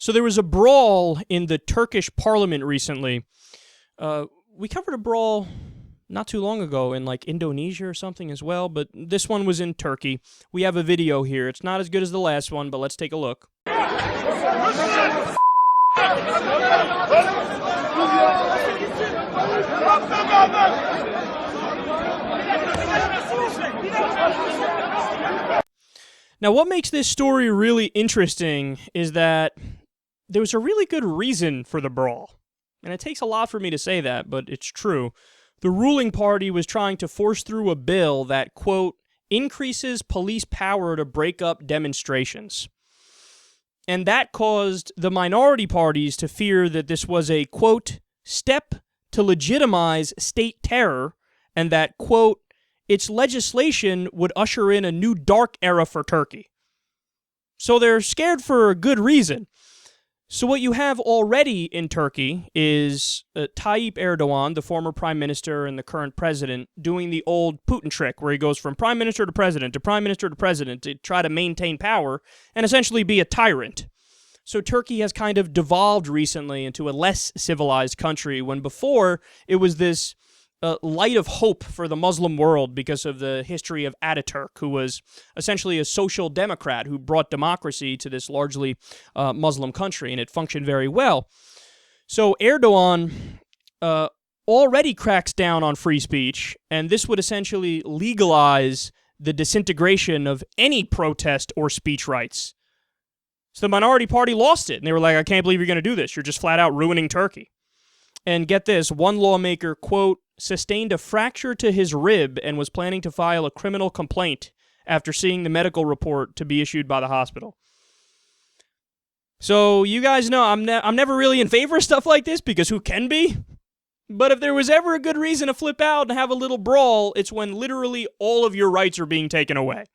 So there was a brawl in the Turkish parliament recently. We covered a brawl not too long ago in like Indonesia or something as well, but this one was in Turkey. We have a video here. It's not as good as the last one, but let's take a look. Now, what makes this story really interesting is that there was a really good reason for the brawl. And it takes a lot for me to say that, but it's true. The ruling party was trying to force through a bill that, quote, increases police power to break up demonstrations. And that caused the minority parties to fear that this was a, quote, step to legitimize state terror, and that, quote, its legislation would usher in a new dark era for Turkey. So they're scared for a good reason. So what you have already in Turkey is Tayyip Erdogan, the former prime minister and the current president, doing the old Putin trick where he goes from prime minister to president to prime minister to president to try to maintain power and essentially be a tyrant. So Turkey has kind of devolved recently into a less civilized country when before it was this light of hope for the Muslim world because of the history of Ataturk, who was essentially a social democrat who brought democracy to this largely Muslim country, and it functioned very well. So Erdogan already cracks down on free speech, and this would essentially legalize the disintegration of any protest or speech rights. So the minority party lost it, and they were like, I can't believe you're going to do this. You're just flat out ruining Turkey. And get this, one lawmaker, quote, sustained a fracture to his rib and was planning to file a criminal complaint after seeing the medical report to be issued by the hospital. So you guys know I'm never really in favor of stuff like this because who can be? But if there was ever a good reason to flip out and have a little brawl, it's when literally all of your rights are being taken away.